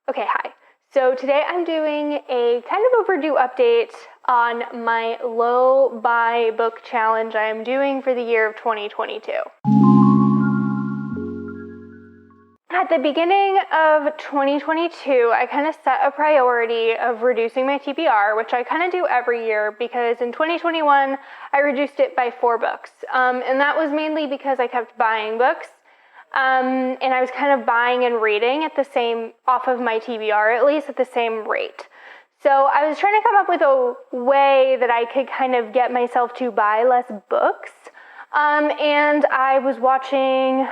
Okay, hi. So today I'm doing a kind of overdue update on my low buy book challenge I am doing for the year of 2022. At the beginning of 2022, I kind of set a priority of reducing my TBR, which I kind of do every year because in 2021, I reduced it by 4 books. And that was mainly because I kept buying books. And I was kind of buying and reading at the same, off of my TBR, at least at the same rate. So I was trying to come up with a way that I could kind of get myself to buy less books. And I was watching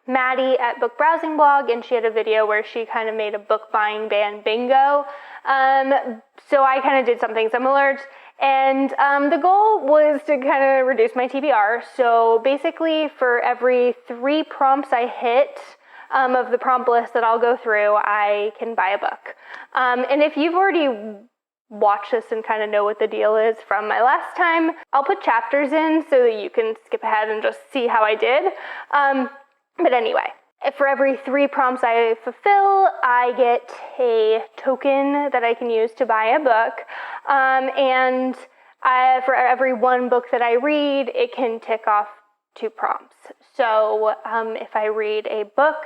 Maddie at Book Browsing Blog, and she had a video where she kind of made a book buying ban bingo. So I kind of did something similar. And the goal was to kind of reduce my TBR. So basically for every 3 prompts I hit of the prompt list that I'll go through, I can buy a book. And if you've already watched this and kind of know what the deal is from my last time, I'll put chapters in so that you can skip ahead and just see how I did. But anyway, for every 3 prompts I fulfill, I get a token that I can use to buy a book. And for every 1 book that I read, it can tick off 2 prompts. So if I read a book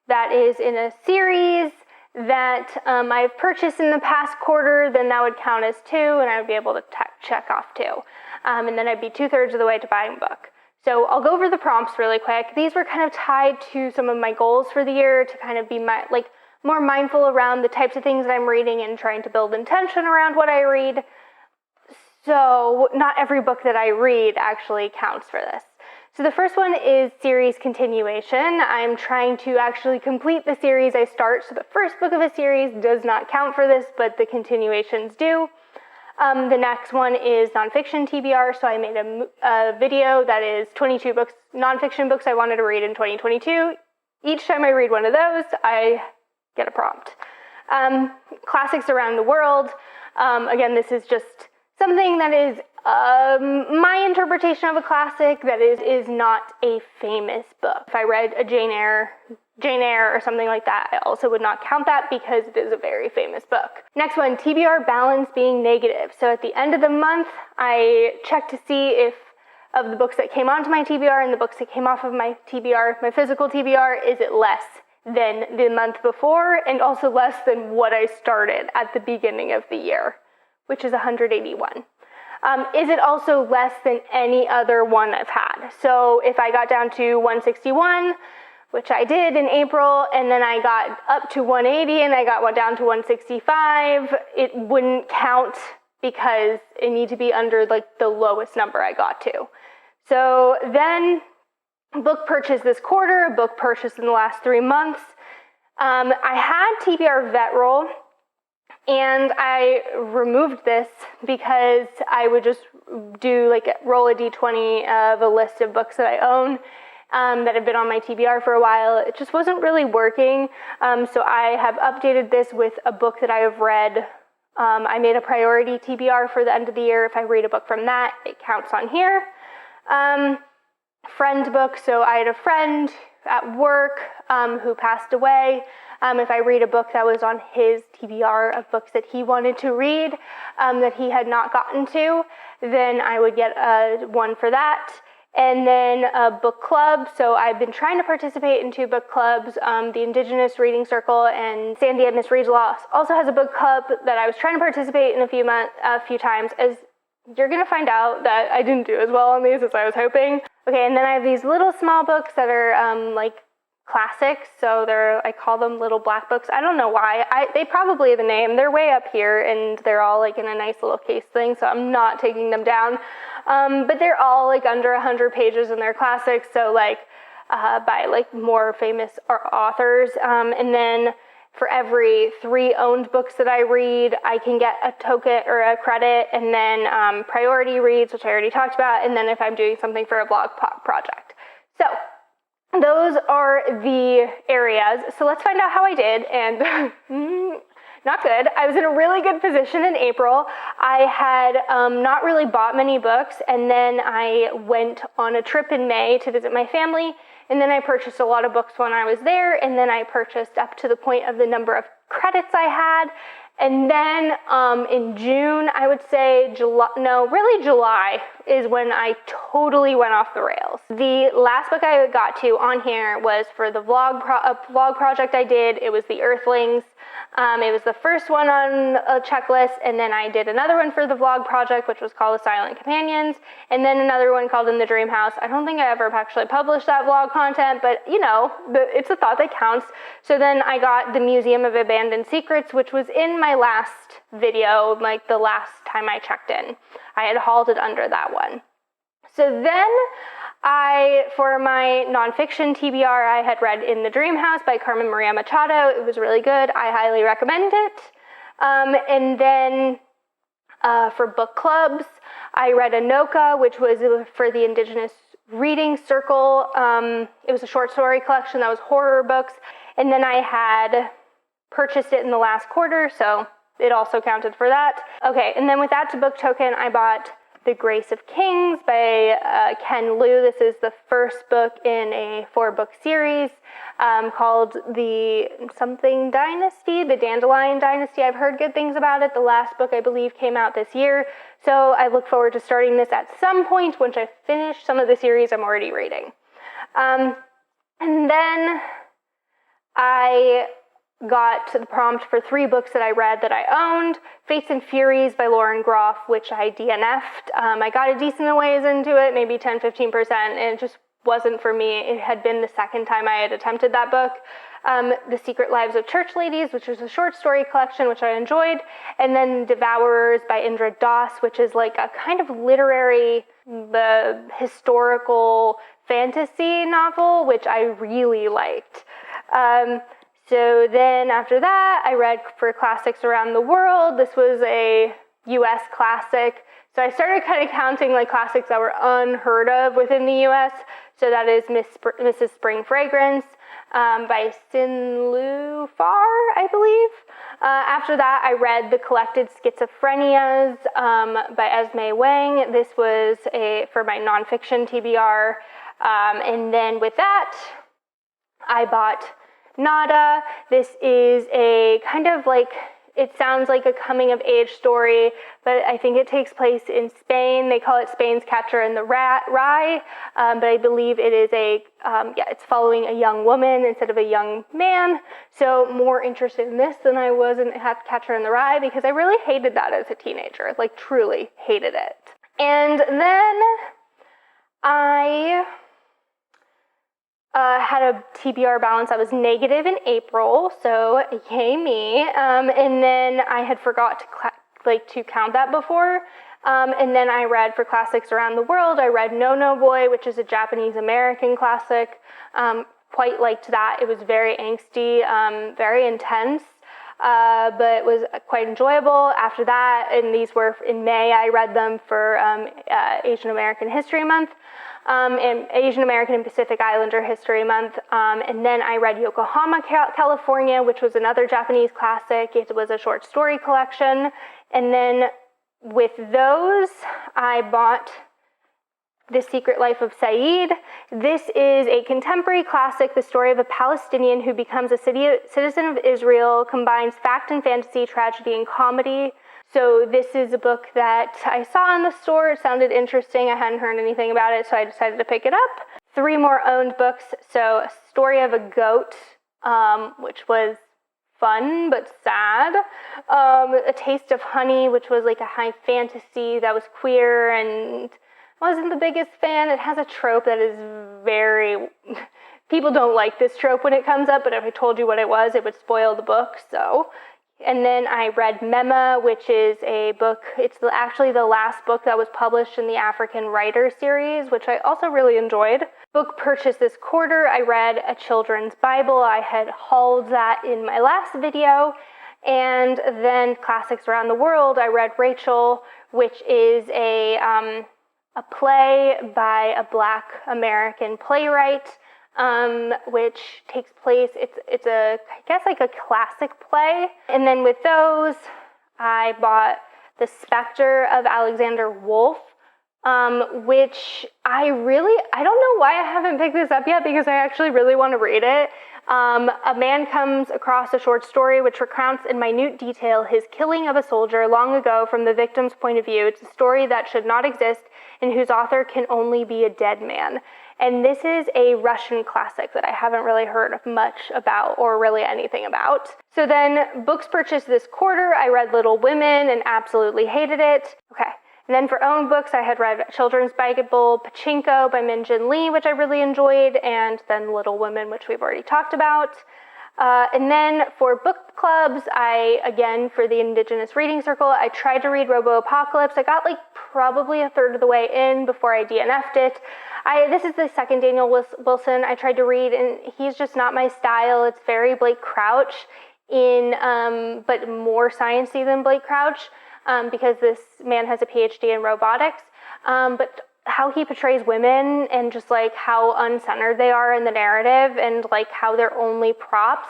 that is in a series that I've purchased in the past quarter, then that would count as 2, and I would be able to check off 2. And then I'd be 2/3 of the way to buying a book. So I'll go over the prompts really quick. These were kind of tied to some of my goals for the year to kind of be more mindful around the types of things that I'm reading and trying to build intention around what I read. So not every book that I read actually counts for this. So the first one is series continuation. I'm trying to actually complete the series I start. So the first book of a series does not count for this, but the continuations do. The next one is nonfiction TBR, so I made a video that is 22 books, nonfiction books I wanted to read in 2022. Each time I read one of those, I get a prompt. Classics around the world. Again, this is just something that is my interpretation of a classic that is not a famous book. If I read a Jane Eyre or something like that, I also would not count that because it is a very famous book. Next one, TBR balance being negative. So at the end of the month, I check to see if of the books that came onto my TBR and the books that came off of my TBR, my physical TBR, is it less than the month before and also less than what I started at the beginning of the year, which is 181. Is it also less than any other one I've had? So if I got down to 161, which I did in April, and then I got up to 180 and I got down to 165, it wouldn't count because it needs to be under the lowest number I got to. So then book purchase this quarter, book purchase in the last 3 months. I had TBR vet roll, and I removed this because I would just do roll a d20 of a list of books that I own that have been on my TBR for a while. It just wasn't really working. So I have updated this with a book that I have read. I made a priority TBR for the end of the year. If I read a book from that, it counts on here. Friend book. So I had a friend at work who passed away. If I read a book that was on his TBR of books that he wanted to read that he had not gotten to, then I would get one for that. And then a book club. So I've been trying to participate in 2 book clubs. The Indigenous Reading Circle and Sandy at Miss Reads Law also has a book club that I was trying to participate in a few times. As you're going to find out that I didn't do as well on these as I was hoping. Okay, and then I have these little small books that are classics, so I call them little black books. I don't know why. They probably have a name. They're way up here, and they're all in a nice little case thing, so I'm not taking them down. But they're all under 100 pages, and they're classics, so by more famous authors. And then for every 3 owned books that I read, I can get a token or a credit, and then priority reads, which I already talked about, and then if I'm doing something for a blog project. So those are the areas. So let's find out how I did, and not good. I was in a really good position in April. I had not really bought many books, and then I went on a trip in May to visit my family, and then I purchased a lot of books when I was there, and then I purchased up to the point of the number of credits I had. And then in June, I would say July is when I totally went off the rails. The last book I got to on here was for the vlog project I did. It was The Earthlings. It was the first one on a checklist, and then I did another one for the vlog project, which was called The Silent Companions, and then another one called In the Dream House. I don't think I ever actually published that vlog content, but it's a thought that counts. So then I got The Museum of Abandoned Secrets, which was in my last video, like the last time I checked in. I had halted under that one. So then for my nonfiction TBR, I had read In the Dream House by Carmen Maria Machado. It was really good. I highly recommend it. And then for book clubs, I read Anoka, which was for the Indigenous Reading Circle. It was a short story collection that was horror books. And then I had purchased it in the last quarter, so it also counted for that. Okay, and then with that to book token, I bought The Grace of Kings by Ken Liu. This is the first book in a 4-book series called the something dynasty, the Dandelion Dynasty. I've heard good things about it. The last book, I believe, came out this year. So I look forward to starting this at some point once I finish some of the series I'm already reading. And then I got the prompt for 3 books that I read that I owned. Fates and Furies by Lauren Groff, which I DNF'd. I got a decent ways into it, maybe 10-15%, and it just wasn't for me. It had been the second time I had attempted that book. The Secret Lives of Church Ladies, which is a short story collection, which I enjoyed. And then Devourers by Indra Das, which is like a kind of literary, historical fantasy novel, which I really liked. So then after that, I read For Classics Around the World. This was a US classic. So I started kind of counting like classics that were unheard of within the US. So that is Mrs. Spring Fragrance by Sin Lu Far, I believe. After that, I read The Collected Schizophrenias by Esme Wang. This was for my nonfiction TBR. And then with that, I bought Nada. This is a kind of like, it sounds like a coming of age story, but I think it takes place in Spain. They call it Spain's Catcher in the Rye, but I believe it is it's following a young woman instead of a young man. So more interested in this than I was in Catcher in the Rye, because I really hated that as a teenager, like truly hated it. And then I had a TBR balance that was negative in April, so yay me. And then I had forgot to count that before. And then I read For Classics Around the World. I read No No Boy, which is a Japanese-American classic. Quite liked that. It was very angsty, very intense, but it was quite enjoyable. After that, and these were in May, I read them for Asian American History Month. And Asian American and Pacific Islander History Month. And then I read Yokohama, California, which was another Japanese classic. It was a short story collection. And then with those, I bought The Secret Life of Saeed. This is a contemporary classic, the story of a Palestinian who becomes a citizen of Israel, combines fact and fantasy, tragedy and comedy. So this is a book that I saw in the store. It sounded interesting. I hadn't heard anything about it, so I decided to pick it up. 3 more owned books. So A Story of a Goat, which was fun but sad. A Taste of Honey, which was like a high fantasy that was queer and wasn't the biggest fan. It has a trope that is very... People don't like this trope when it comes up, but if I told you what it was, it would spoil the book, so... And then I read Mema, which is a book, it's actually the last book that was published in the African Writer series, which I also really enjoyed. Book purchase this quarter, I read A Children's Bible. I had hauled that in my last video. And then Classics Around the World, I read Rachel, which is a play by a Black American playwright. Which takes place, it's I guess like a classic play. And then with those, I bought The Spectre of Alexander Wolfe, which I don't know why I haven't picked this up yet, because I actually really want to read it. A man comes across a short story which recounts in minute detail his killing of a soldier long ago from the victim's point of view. It's a story that should not exist and whose author can only be a dead man. And this is a Russian classic that I haven't really heard much about or really anything about. So then, books purchased this quarter, I read Little Women and absolutely hated it. Okay. And then for own books, I had read Children's Bible, Pachinko by Min-Jin Lee, which I really enjoyed, and then Little Women, which we've already talked about. And then for book clubs, again, for the Indigenous Reading Circle, I tried to read Robo-Apocalypse. I got probably a third of the way in before I DNF'd it. This is the second Daniel Wilson I tried to read, and he's just not my style. It's very Blake Crouch, but more sciencey than Blake Crouch. Because this man has a PhD in robotics, but how he portrays women and just how uncentered they are in the narrative and how they're only props.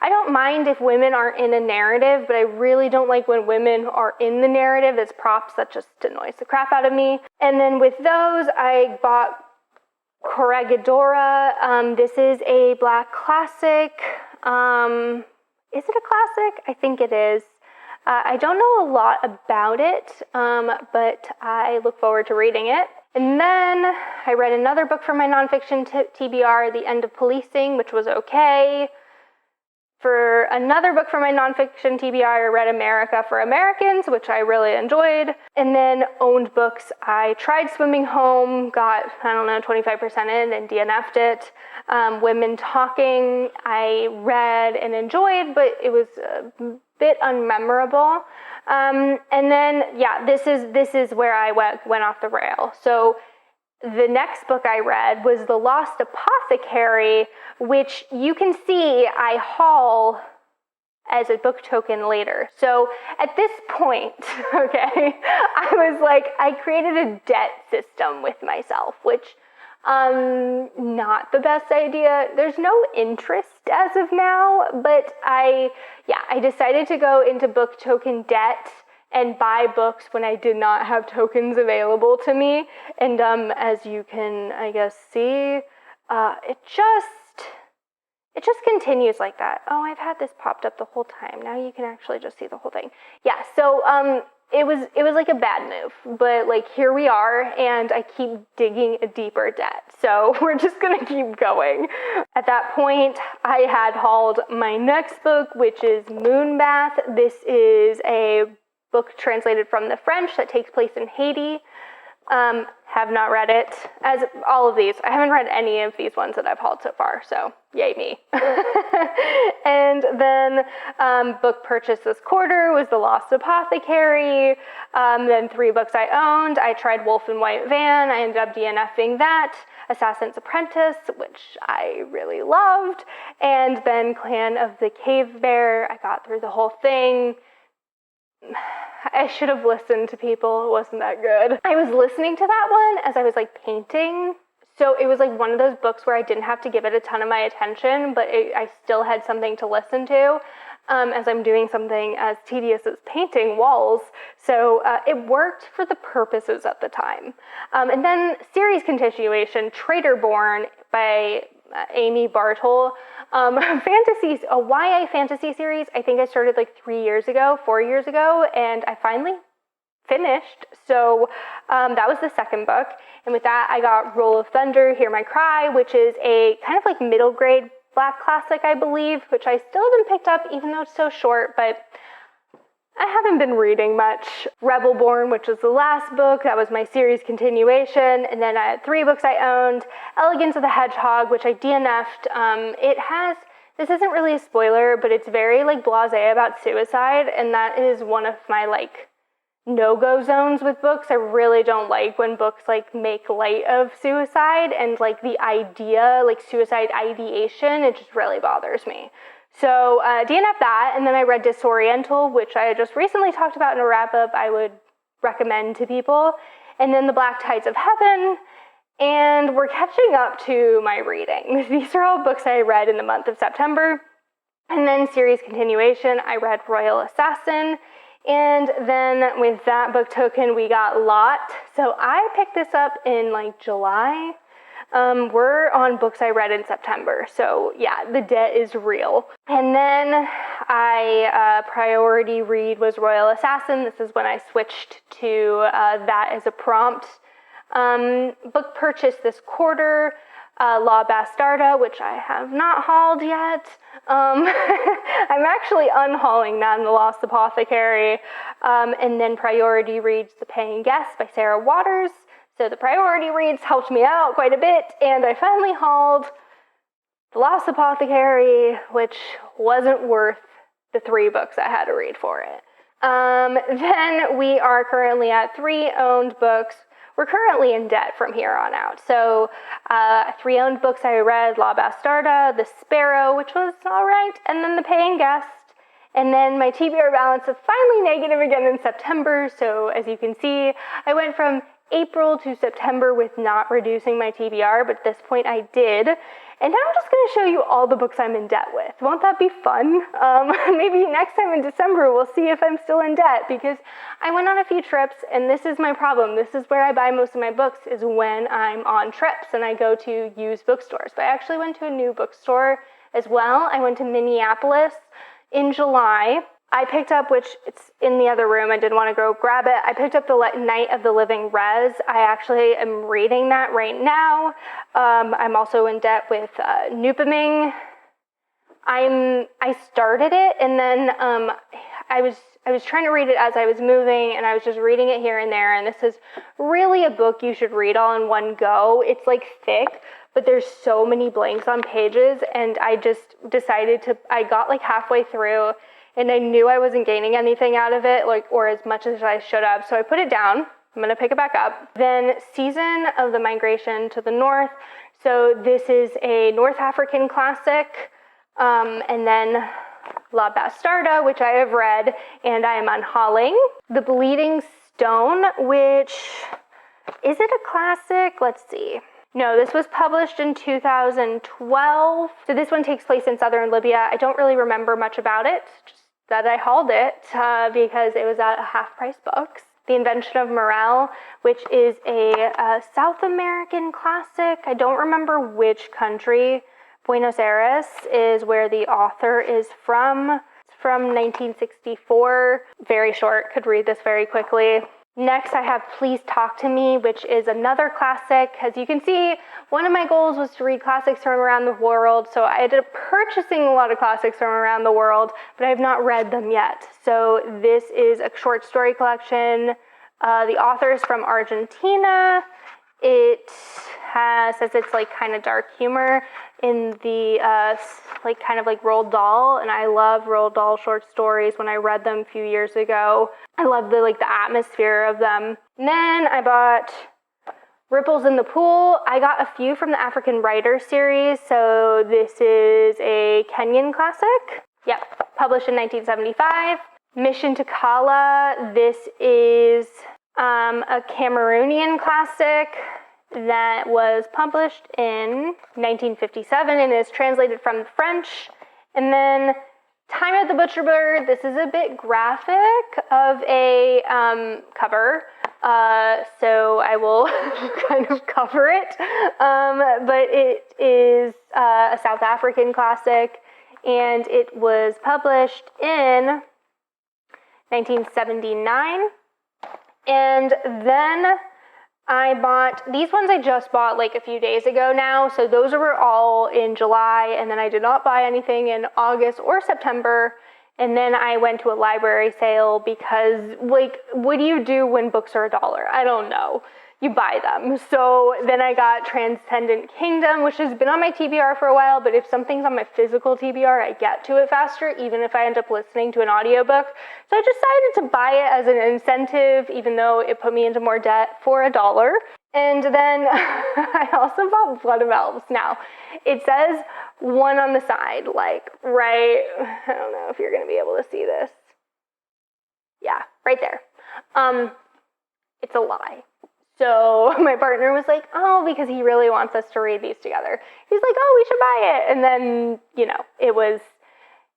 I don't mind if women aren't in a narrative, but I really don't like when women are in the narrative as props. That just annoys the crap out of me. And then with those, I bought Corregidora. This is a Black classic. Is it a classic? I think it is. I don't know a lot about it, but I look forward to reading it. And then I read another book from my nonfiction TBR, The End of Policing, which was okay. For another book from my nonfiction TBR, I read America for Americans, which I really enjoyed. And then owned books, I tried Swimming Home, got, 25% in and DNF'd it. Women Talking, I read and enjoyed, but it was a bit unmemorable. And then, this is where I went off the rail. So the next book I read was The Lost Apothecary, which you can see I haul as a book token later. So at this point, okay, I created a debt system with myself, which not the best idea. There's no interest as of now, but I decided to go into book token debt and buy books when I did not have tokens available to me. And as you can, I guess, see, it just continues like that. Oh, I've had this popped up the whole time. Now you can actually just see the whole thing. Yeah, so it was like a bad move, but here we are, and I keep digging a deeper debt. So we're just gonna keep going. At that point, I had hauled my next book, which is Moonbath. This is a book translated from the French that takes place in Haiti. Have not read it. As all of these, I haven't read any of these ones that I've hauled so far, so yay me. And then book purchase this quarter was The Lost Apothecary. Then 3 books I owned. I tried Wolf and White Van. I ended up DNFing that. Assassin's Apprentice, which I really loved. And then Clan of the Cave Bear. I got through the whole thing. I should have listened to people. It wasn't that good. I was listening to that one as I was painting. So it was one of those books where I didn't have to give it a ton of my attention, but I still had something to listen to as I'm doing something as tedious as painting walls. So it worked for the purposes at the time. And then series continuation, Traitorborn by Amy Bartle. A YA fantasy series, I think I started 4 years ago, and I finally finished. So that was the second book. And with that, I got Roll of Thunder, Hear My Cry, which is a kind of middle grade Black classic, I believe, which I still haven't picked up, even though it's so short, but I haven't been reading much. Rebelborn, which was the last book. That was my series continuation. And then I had 3 books I owned. Elegance of the Hedgehog, which I DNF'd. This isn't really a spoiler, but it's very blasé about suicide. And that is one of my no-go zones with books. I really don't like when books make light of suicide and the idea, suicide ideation. It just really bothers me. So DNF that, and then I read Disoriental, which I just recently talked about in a wrap-up I would recommend to people, and then The Black Tides of Heaven, and we're catching up to my reading. These are all books I read in the month of September, and then series continuation, I read Royal Assassin, And then with that book token, we got Lot. So I picked this up in like July. We're on books I read in September. So yeah, the debt is real. And then I priority read was Royal Assassin. This is when I switched to that as a prompt. Book purchase this quarter. La Bastarda, which I have not hauled yet. I'm actually unhauling that in The Lost Apothecary. And then priority reads The Paying Guest by Sarah Waters. So the priority reads helped me out quite a bit, and I finally hauled The Lost Apothecary, which wasn't worth the 3 books I had to read for it. Then we are currently at 3 owned books. We're currently in debt from here on out. So 3 owned books I read, La Bastarda, The Sparrow, which was all right, and then The Paying Guest. And then my TBR balance is finally negative again in September. So as you can see, I went from April to September with not reducing my TBR, but at this point I did. And now I'm just going to show you all the books I'm in debt with. Won't that be fun? Maybe next time in December we'll see if I'm still in debt, because I went on a few trips, and this is my problem. This is where I buy most of my books, is when I'm on trips and I go to used bookstores. But I actually went to a new bookstore as well. I went to Minneapolis in July. I picked up, which it's in the other room, I didn't want to go grab it. I picked up the Night of the Living Res. I actually am reading that right now. I'm also in debt with Newpoming. I started it, and then I was trying to read it as I was moving, and I was just reading it here and there, and this is really a book you should read all in one go. It's like thick, but there's so many blanks on pages, and I just decided I got like halfway through, and I knew I wasn't gaining anything out of it, or as much as I should have, so I put it down. I'm going to pick it back up. Then Season of the Migration to the North. So this is a North African classic, and then La Bastarda, which I have read, and I am unhauling. The Bleeding Stone, which, is it a classic? Let's see. No, this was published in 2012. So this one takes place in southern Libya. I don't really remember much about it, just that I hauled it because it was at half-price books. The Invention of Morale, which is a South American classic. I don't remember which country. Buenos Aires is where the author is from. It's from 1964. Very short, could read this very quickly. Next, I have Please Talk to Me, which is another classic. As you can see, one of my goals was to read classics from around the world, so I ended up purchasing a lot of classics from around the world, but I have not read them yet. So this is a short story collection. The author is from Argentina. It says it's like kind of dark humor in the like kind of like Roald Dahl, and I love Roald Dahl short stories. When I read them a few years ago, I love the atmosphere of them. And then I bought Ripples in the Pool. I got a few from the African Writer series. So this is a Kenyan classic. Yep, published in 1975. Mission to Kala. This is a Cameroonian classic that was published in 1957 and is translated from French. And then Time of the Butcher Bird. This is a bit graphic of a cover, so I will kind of cover it. But it is a South African classic, and it was published in 1979. And then I bought, these ones I just bought like a few days ago now, so those were all in July, and then I did not buy anything in August or September, and then I went to a library sale because, like, what do you do when books are $1? I don't know. You buy them. So then I got Transcendent Kingdom, which has been on my TBR for a while, but if something's on my physical TBR, I get to it faster, even if I end up listening to an audiobook. So I decided to buy it as an incentive, even though it put me into more debt, for $1. And then I also bought Blood of Elves. Now, it says 1 on the side, like right, I don't know if you're going to be able to see this. Yeah, right there. It's a lie. So my partner was like, oh, because he really wants us to read these together. He's like, oh, we should buy it. And then, it was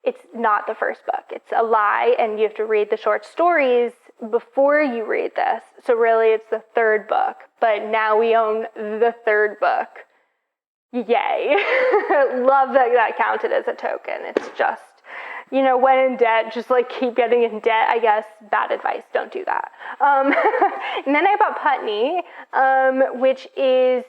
it's not the first book. It's a lie, and you have to read the short stories before you read this. So really, it's the third book. But now we own the third book. Yay. Love that that counted as a token. It's just, you know, when in debt, just like keep getting in debt. I guess bad advice. Don't do that. And then I bought Putney, which is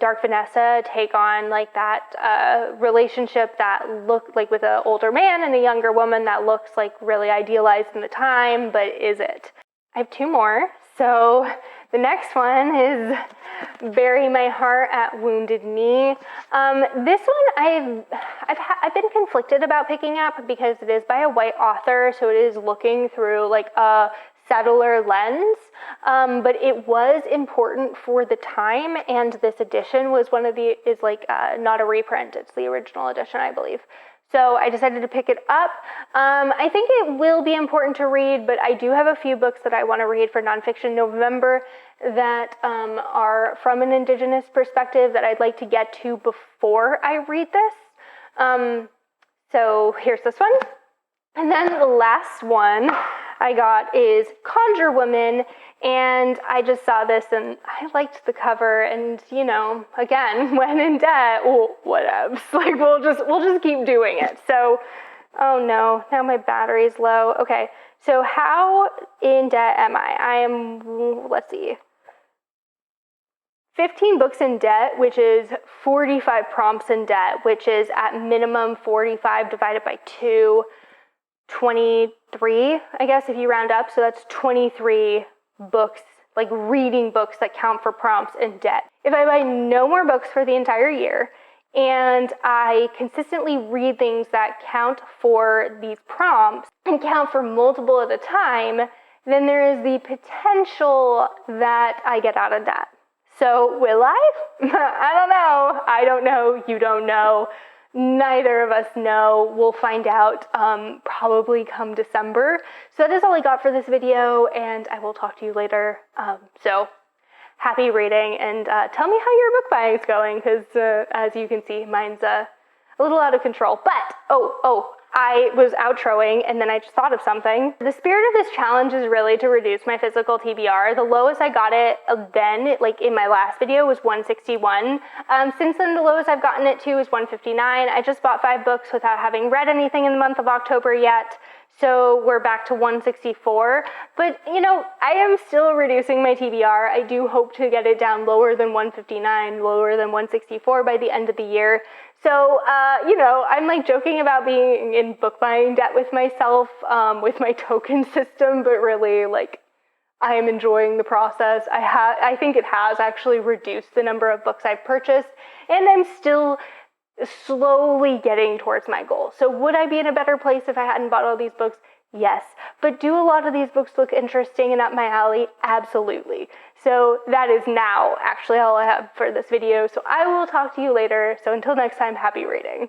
Dark Vanessa take on like that relationship that looked like with an older man and a younger woman that looks like really idealized in the time, but is it? I have two more. So the next one is Bury My Heart at Wounded Knee. This one I've been conflicted about picking up because it is by a white author, so it is looking through like a settler lens, but it was important for the time, and this edition was not a reprint, it's the original edition, I believe. So I decided to pick it up. I think it will be important to read, but I do have a few books that I want to read for Nonfiction November that are from an Indigenous perspective that I'd like to get to before I read this. So here's this one. And then the last one I got is Conjure Woman, and I just saw this and I liked the cover, and you know, again, when in debt, well, whatevs. Like we'll just keep doing it. So, oh no, now my battery's low. Okay, so how in debt am I? I am, let's see, 15 books in debt, which is 45 prompts in debt, which is at minimum 45 divided by 2. 23, I guess, if you round up. So that's 23 books, like reading books that count for prompts in debt. If I buy no more books for the entire year and I consistently read things that count for these prompts and count for multiple at a time, then there is the potential that I get out of debt. So will I? I don't know. I don't know. You don't know. Neither of us know. We'll find out probably come December. So that is all I got for this video, and I will talk to you later. So happy reading, and tell me how your book buying is going, because as you can see, mine's a little out of control. But, I was outroing, and then I just thought of something. The spirit of this challenge is really to reduce my physical TBR. The lowest I got it then, like in my last video, was 161. Since then, the lowest I've gotten it to is 159. I just bought 5 books without having read anything in the month of October yet. So we're back to 164. But, you know, I am still reducing my TBR. I do hope to get it down lower than 159, lower than 164 by the end of the year. So, you know, I'm like joking about being in book buying debt with myself, with my token system, but really like I am enjoying the process. I think it has actually reduced the number of books I've purchased, and I'm still slowly getting towards my goal. So would I be in a better place if I hadn't bought all these books? Yes. But do a lot of these books look interesting and up my alley? Absolutely. So that is now actually all I have for this video. So I will talk to you later. So until next time, happy reading.